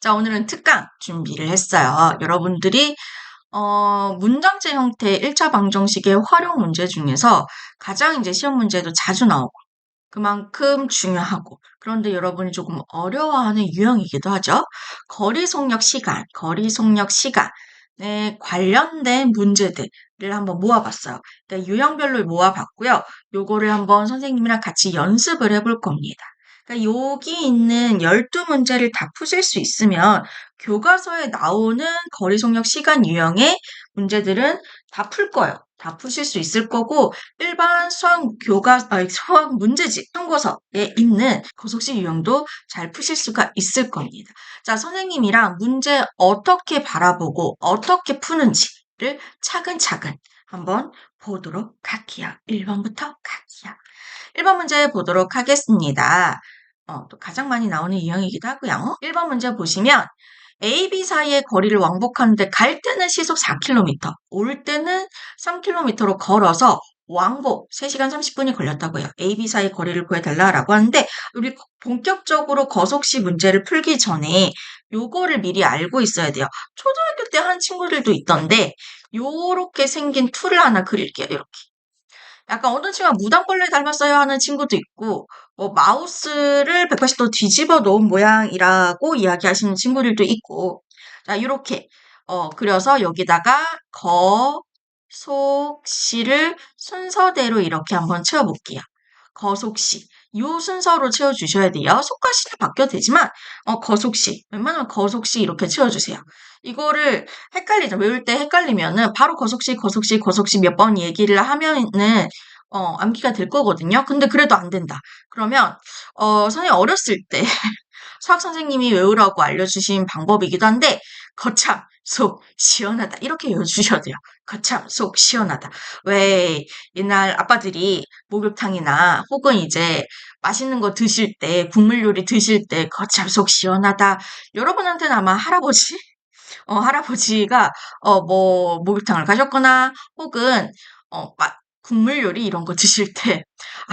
자, 오늘은 특강 준비를 했어요. 여러분들이 문장제 형태의 1차 방정식의 활용 문제 중에서 가장 이제 시험 문제도 자주 나오고 그만큼 중요하고 그런데 여러분이 조금 어려워하는 유형이기도 하죠. 거리 속력 시간에 관련된 문제들을 한번 모아봤어요. 그러니까 유형별로 모아봤고요. 요거를 한번 선생님이랑 같이 연습을 해볼 겁니다. 그러니까 여기 있는 12문제를 다 푸실 수 있으면 교과서에 나오는 거리 속력 시간 유형의 문제들은 다 풀 거예요. 다 푸실 수 있을 거고 일반 수학 문제집 참고서에 있는 거속식 유형도 잘 푸실 수가 있을 겁니다. 자, 선생님이랑 문제 어떻게 바라보고 어떻게 푸는지를 차근차근 한번 보도록 할게요. 1번부터 갈게요. 1번 문제 보도록 하겠습니다. 또 가장 많이 나오는 유형이기도 하고요. 1번 문제 보시면 A, B 사이의 거리를 왕복하는데 갈 때는 시속 4km, 올 때는 3km로 걸어서 왕복 3시간 30분이 걸렸다고요. A, B 사이의 거리를 구해달라고 하는데 우리 본격적으로 거속시 문제를 풀기 전에 요거를 미리 알고 있어야 돼요. 초등학교 때 하는 친구들도 있던데 요렇게 생긴 툴을 하나 그릴게요. 이렇게. 약간 어떤 친구가 무당벌레 닮았어요 하는 친구도 있고 마우스를 180도 뒤집어 놓은 모양이라고 이야기하시는 친구들도 있고 자 이렇게 그려서 여기다가 거, 속, 시를 순서대로 이렇게 한번 채워볼게요. 거, 속, 시. 요 순서로 채워주셔야 돼요. 속과 시는 바뀌어도 되지만 거속시 웬만하면 거속시 이렇게 채워주세요. 이거를 외울 때 헷갈리면은 바로 거속시 몇 번 얘기를 하면은 암기가 될 거거든요. 근데 그래도 안 된다. 그러면 선생님 어렸을 때 수학 선생님이 외우라고 알려주신 방법이기도 한데 거참 속 시원하다 이렇게 외워주셔야 돼요. 거참 속 시원하다. 왜 옛날 아빠들이 목욕탕이나 혹은 이제 맛있는 거 드실 때 국물 요리 드실 때 거참 속 시원하다. 여러분한테는 아마 할아버지가 목욕탕을 가셨거나 혹은 국물 요리 이런 거 드실 때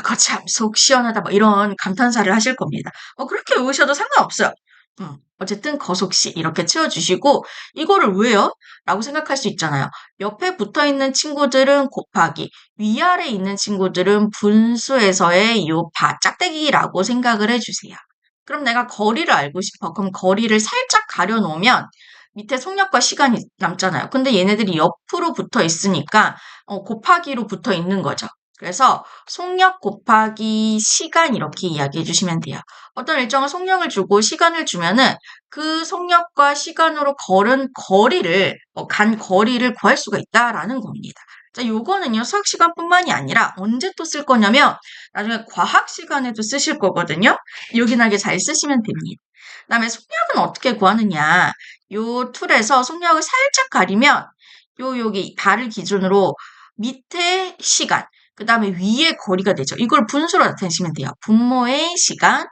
거참 속 시원하다 뭐 이런 감탄사를 하실 겁니다. 그렇게 외우셔도 상관없어요. 어쨌든 거속시 이렇게 채워주시고 이거를 왜요? 라고 생각할 수 있잖아요. 옆에 붙어있는 친구들은 곱하기, 위아래 있는 친구들은 분수에서의 짝대기라고 생각을 해주세요. 그럼 내가 거리를 알고 싶어. 그럼 거리를 살짝 가려놓으면 밑에 속력과 시간이 남잖아요. 근데 얘네들이 옆으로 붙어 있으니까 곱하기로 붙어 있는 거죠. 그래서 속력 곱하기 시간 이렇게 이야기해 주시면 돼요. 어떤 일정한 속력을 주고 시간을 주면은 그 속력과 시간으로 간 거리를 구할 수가 있다라는 겁니다. 자, 요거는요, 수학 시간뿐만이 아니라 언제 또 쓸 거냐면 나중에 과학 시간에도 쓰실 거거든요. 요긴하게 잘 쓰시면 됩니다. 그다음에 속력은 어떻게 구하느냐? 요 툴에서 속력을 살짝 가리면 여기 달을 기준으로 밑에 시간, 그 다음에 위에 거리가 되죠. 이걸 분수로 나타내시면 돼요. 분모의 시간,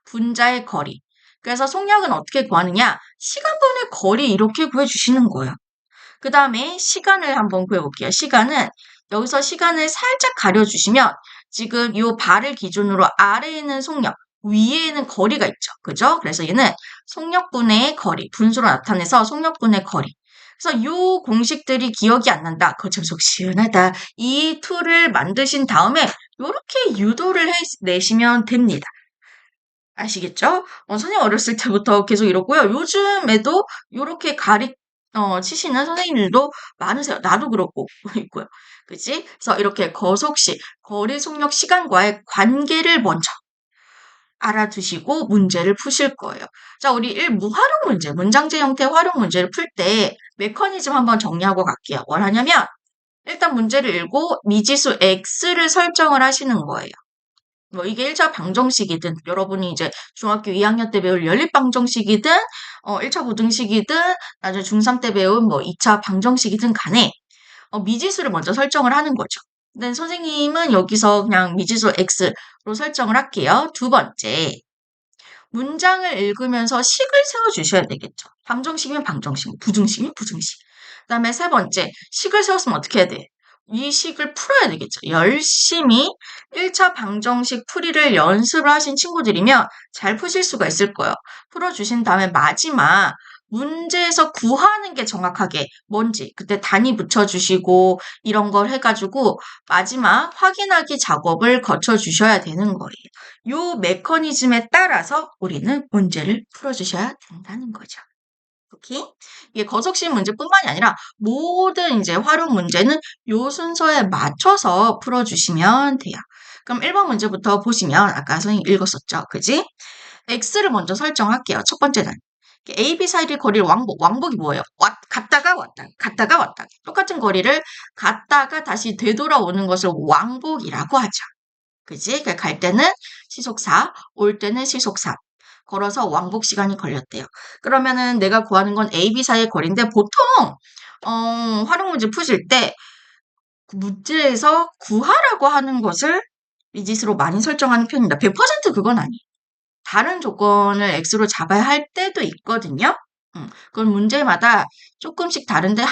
분자의 거리. 그래서 속력은 어떻게 구하느냐? 시간분의 거리 이렇게 구해주시는 거예요. 그 다음에 시간을 한번 구해볼게요. 시간은 여기서 시간을 살짝 가려주시면 지금 이 발을 기준으로 아래에 있는 속력, 위에는 거리가 있죠. 그죠? 그래서 얘는 속력분의 거리, 분수로 나타내서 속력분의 거리. 그래서 이 공식들이 기억이 안 난다. 거참 속 시원하다. 이 툴을 만드신 다음에 이렇게 유도를 해내시면 됩니다. 아시겠죠? 선생님 어렸을 때부터 계속 이렇고요. 요즘에도 이렇게 치시는 선생님들도 많으세요. 나도 그렇고 있고요. 그치? 그래서 이렇게 거속시, 거리 속력 시간과의 관계를 먼저 알아두시고 문제를 푸실 거예요. 자, 우리 무활용 문제, 문장제 형태 활용 문제를 풀 때 메커니즘 한번 정리하고 갈게요. 뭘 하냐면 일단 문제를 읽고 미지수 x를 설정을 하시는 거예요. 이게 1차 방정식이든 여러분이 이제 중학교 2학년 때 배울 연립방정식이든 1차 부등식이든 나중에 중3 때 배운 2차 방정식이든 간에 미지수를 먼저 설정을 하는 거죠. 근데 선생님은 여기서 그냥 미지수 x로 설정을 할게요. 두 번째, 문장을 읽으면서 식을 세워주셔야 되겠죠. 방정식이면 방정식, 부등식이면 부등식. 그 다음에 세 번째, 식을 세웠으면 어떻게 해야 돼? 이 식을 풀어야 되겠죠. 열심히 1차 방정식 풀이를 연습을 하신 친구들이면 잘 푸실 수가 있을 거예요. 풀어주신 다음에 마지막 문제에서 구하는 게 정확하게 뭔지 그때 단위 붙여주시고 이런 걸 해가지고 마지막 확인하기 작업을 거쳐주셔야 되는 거예요. 요 메커니즘에 따라서 우리는 문제를 풀어주셔야 된다는 거죠. 오케이? 이게 거석식 문제뿐만이 아니라 모든 이제 활용 문제는 요 순서에 맞춰서 풀어주시면 돼요. 그럼 1번 문제부터 보시면 아까 선생님이 읽었었죠. 그지? x를 먼저 설정할게요. 첫 번째 단. A, B 사이의 거리를 왕복. 왕복이 뭐예요? 갔다가 왔다. 갔다가 왔다. 똑같은 거리를 갔다가 다시 되돌아오는 것을 왕복이라고 하죠. 그지? 그러니까 갈 때는 시속 4, 올 때는 시속 3. 걸어서 왕복 시간이 걸렸대요. 그러면은 내가 구하는 건 A, B 사이의 거리인데 보통 활용 문제 푸실 때 문제에서 구하라고 하는 것을 미지수로 많이 설정하는 편입니다. 100% 그건 아니에요. 다른 조건을 x로 잡아야 할 때도 있거든요. 그건 문제마다 조금씩 다른데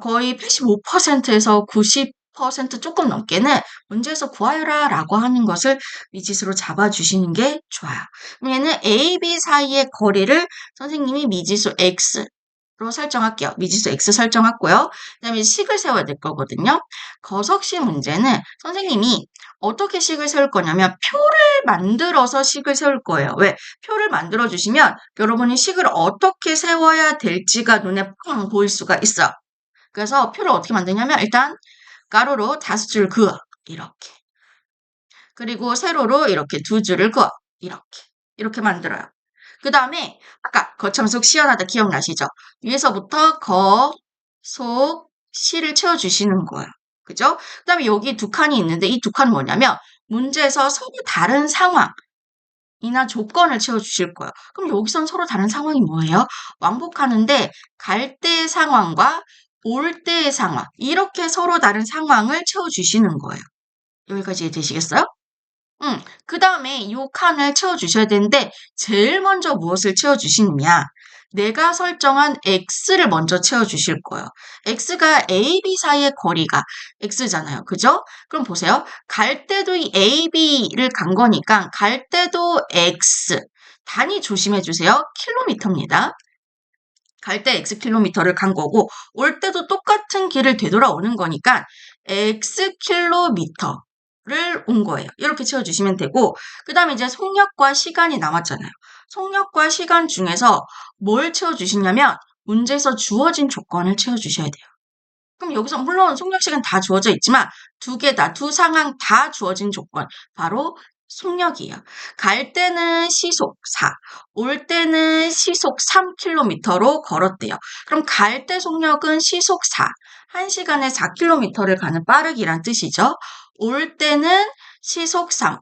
거의 85%에서 90% 조금 넘게는 문제에서 구하여라 라고 하는 것을 미지수로 잡아주시는 게 좋아요. 그럼 얘는 A, B 사이의 거리를 선생님이 미지수 x로 설정할게요. 미지수 x 설정했고요. 그 다음에 식을 세워야 될 거거든요. 거석식 문제는 선생님이 어떻게 식을 세울 거냐면 표를 만들어서 식을 세울 거예요. 왜? 표를 만들어 주시면 여러분이 식을 어떻게 세워야 될지가 눈에 팡 보일 수가 있어. 그래서 표를 어떻게 만드냐면 일단 가로로 5줄 그어. 이렇게. 그리고 세로로 이렇게 2줄을 그어. 이렇게. 이렇게 만들어요. 그 다음에 아까 거참속 시연하다 기억나시죠? 위에서부터 거, 속, 시를 채워주시는 거예요. 그죠? 그 다음에 여기 두 칸이 있는데 이 두 칸은 뭐냐면 문제에서 서로 다른 상황이나 조건을 채워주실 거예요. 그럼 여기선 서로 다른 상황이 뭐예요? 왕복하는데 갈 때의 상황과 올 때의 상황 이렇게 서로 다른 상황을 채워주시는 거예요. 여기까지 되시겠어요? 그 다음에 이 칸을 채워주셔야 되는데 제일 먼저 무엇을 채워주시느냐? 내가 설정한 x를 먼저 채워주실 거예요. x가 a, b 사이의 거리가 x잖아요. 그죠? 그럼 보세요. 갈 때도 이 a, b를 간 거니까 갈 때도 x. 단위 조심해 주세요. 킬로미터입니다. 갈 때 x 킬로미터를 간 거고 올 때도 똑같은 길을 되돌아오는 거니까 x 킬로미터를 온 거예요. 이렇게 채워주시면 되고 그 다음에 이제 속력과 시간이 남았잖아요. 속력과 시간 중에서 뭘 채워주시냐면 문제에서 주어진 조건을 채워주셔야 돼요. 그럼 여기서 물론 속력 시간 다 주어져 있지만 두 상황 다 주어진 조건 바로 속력이에요. 갈 때는 시속 4, 올 때는 시속 3km로 걸었대요. 그럼 갈 때 속력은 시속 4, 1시간에 4km를 가는 빠르기란 뜻이죠. 올 때는 시속 3,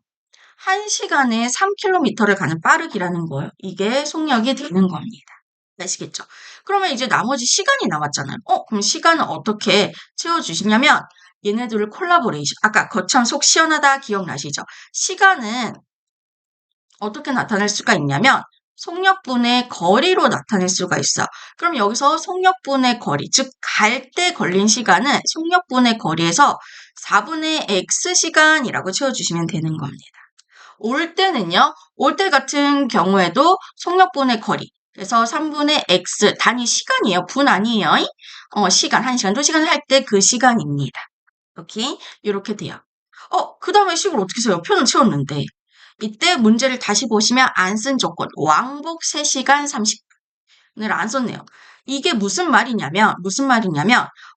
1시간에 3km를 가는 빠르기라는 거예요. 이게 속력이 되는 겁니다. 아시겠죠? 그러면 이제 나머지 시간이 남았잖아요. 그럼 시간은 어떻게 채워주시냐면 얘네들을 콜라보레이션. 아까 거참 속 시원하다 기억나시죠? 시간은 어떻게 나타낼 수가 있냐면 속력분의 거리로 나타낼 수가 있어. 그럼 여기서 속력분의 거리, 즉 갈 때 걸린 시간은 속력분의 거리에서 4분의 x시간이라고 채워주시면 되는 겁니다. 올 때는요. 올 때 같은 경우에도 속력분의 거리. 그래서 3분의 x 단위 시간이에요. 분 아니에요. 시간 1시간, 2시간을 할 때 그 시간입니다. 오케이? 이렇게 돼요. 그 다음에 식을 어떻게 써요? 표는 채웠는데. 이때 문제를 다시 보시면 안 쓴 조건 왕복 3시간 30분을 안 썼네요. 이게 무슨 말이냐면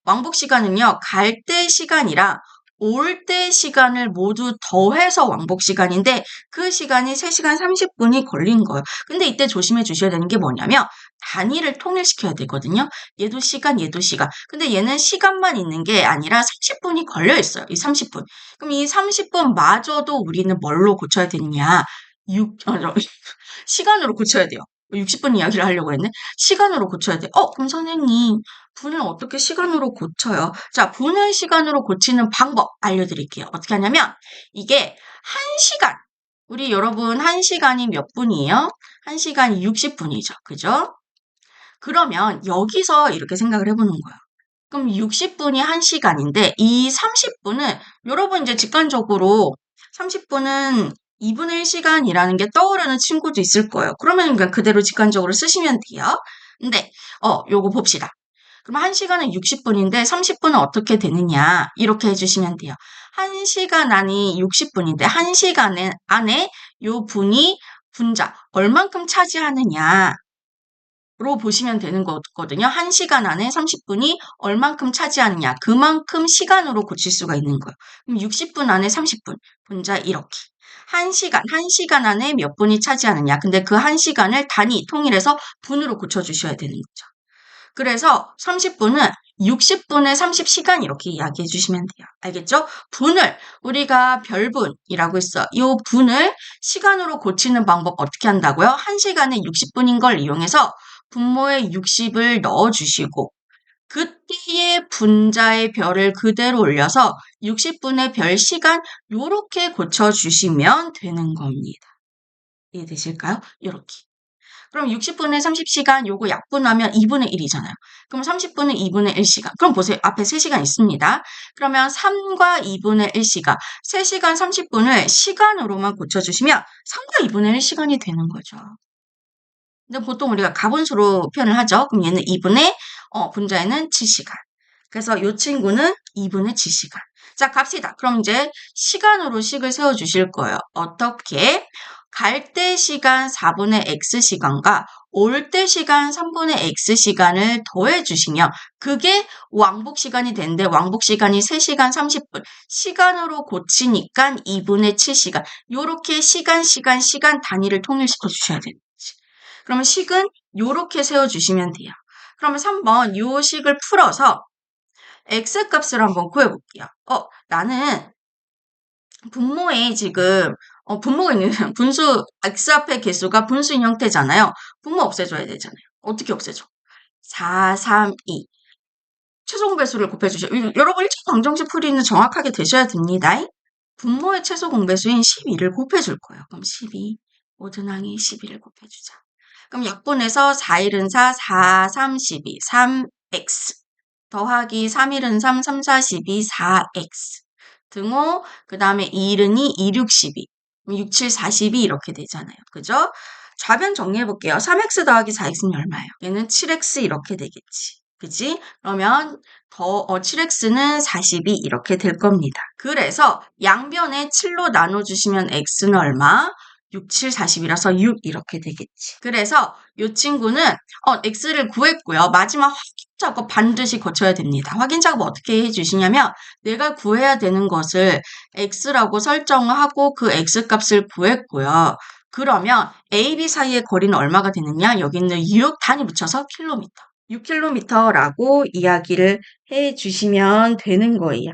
왕복 시간은요. 갈 때 시간이랑 올 때 시간을 모두 더해서 왕복 시간인데 그 시간이 3시간 30분이 걸린 거예요. 근데 이때 조심해 주셔야 되는 게 뭐냐면 단위를 통일시켜야 되거든요. 얘도 시간, 얘도 시간. 근데 얘는 시간만 있는 게 아니라 30분이 걸려 있어요. 이 30분. 그럼 이 30분마저도 우리는 뭘로 고쳐야 되느냐? 시간으로 고쳐야 돼요. 60분 이야기를 하려고 했네. 시간으로 고쳐야 돼. 그럼 선생님, 분을 어떻게 시간으로 고쳐요? 자, 분을 시간으로 고치는 방법 알려드릴게요. 어떻게 하냐면, 이게 1시간. 우리 여러분, 1시간이 몇 분이에요? 1시간이 60분이죠. 그죠? 그러면 여기서 이렇게 생각을 해보는 거예요. 그럼 60분이 1시간인데 이 30분은 여러분 이제 직관적으로 30분은 2분의 1시간이라는 게 떠오르는 친구도 있을 거예요. 그러면 그냥 그대로 직관적으로 쓰시면 돼요. 근데 요거 봅시다. 그럼 1시간은 60분인데 30분은 어떻게 되느냐 이렇게 해주시면 돼요. 1시간 안이 60분인데 1시간 안에 요 분이 분자 얼만큼 차지하느냐 로 보시면 되는 거거든요. 1시간 안에 30분이 얼만큼 차지하느냐. 그만큼 시간으로 고칠 수가 있는 거예요. 그럼 60분 안에 30분. 분자 이렇게. 1시간 안에 몇 분이 차지하느냐. 근데 그 1시간을 단위 통일해서 분으로 고쳐주셔야 되는 거죠. 그래서 30분은 60분에 30시간 이렇게 이야기해 주시면 돼요. 알겠죠? 분을 우리가 별분이라고 했어. 이 분을 시간으로 고치는 방법 어떻게 한다고요? 1시간에 60분인 걸 이용해서 분모에 60을 넣어주시고 그때의 분자의 별을 그대로 올려서 60분의 별 시간 요렇게 고쳐주시면 되는 겁니다. 이해되실까요? 요렇게. 그럼 60분의 30시간 요거 약분하면 2분의 1이잖아요. 그럼 30분은 2분의 1시간. 그럼 보세요. 앞에 3시간 있습니다. 그러면 3과 2분의 1시간. 3시간 30분을 시간으로만 고쳐주시면 3과 2분의 1시간이 되는 거죠. 근데 보통 우리가 가분수로 표현을 하죠. 그럼 얘는 2분의 분자에는 7시간. 그래서 이 친구는 2분의 7시간. 자, 갑시다. 그럼 이제 시간으로 식을 세워주실 거예요. 어떻게? 갈 때 시간 4분의 x시간과 올 때 시간 3분의 x시간을 더해주시면 그게 왕복 시간이 되는데 왕복 시간이 3시간 30분. 시간으로 고치니까 2분의 7시간. 요렇게 시간 단위를 통일시켜 주셔야 되는 거지. 그러면 식은 요렇게 세워주시면 돼요. 그러면 3번 요 식을 풀어서 x값을 한번 구해볼게요. 나는 분모에 지금 분모가 있는 분수 x 앞에 개수가 분수인 형태잖아요. 분모 없애줘야 되잖아요. 어떻게 없애줘? 4, 3, 2. 최소 공배수를 곱해주셔. 여러분 1차 방정식 풀이는 정확하게 되셔야 됩니다. 분모의 최소 공배수인 12를 곱해줄 거예요. 그럼 12, 모든항이 12를 곱해주자. 그럼 약분해서 4일은 4, 4, 3, 12, 3x. 더하기 3일은 3, 3, 4, 12, 4x. 등호, 그 다음에 2일은 2, 2, 6, 12. 6, 7, 42 이렇게 되잖아요. 그죠? 좌변 정리해볼게요. 3x 더하기 4x는 얼마예요? 얘는 7x 이렇게 되겠지. 그지? 그러면 7x는 42 이렇게 될 겁니다. 그래서 양변에 7로 나눠주시면 x는 얼마? 6, 7, 40이라서 6 이렇게 되겠지. 그래서 이 친구는 x를 구했고요. 마지막 확인 작업 반드시 거쳐야 됩니다. 확인 작업 어떻게 해주시냐면 내가 구해야 되는 것을 x라고 설정하고 그 x값을 구했고요. 그러면 A, B 사이의 거리는 얼마가 되느냐? 여기 있는 6 단위 붙여서 킬로미터. 6km라고 이야기를 해주시면 되는 거예요.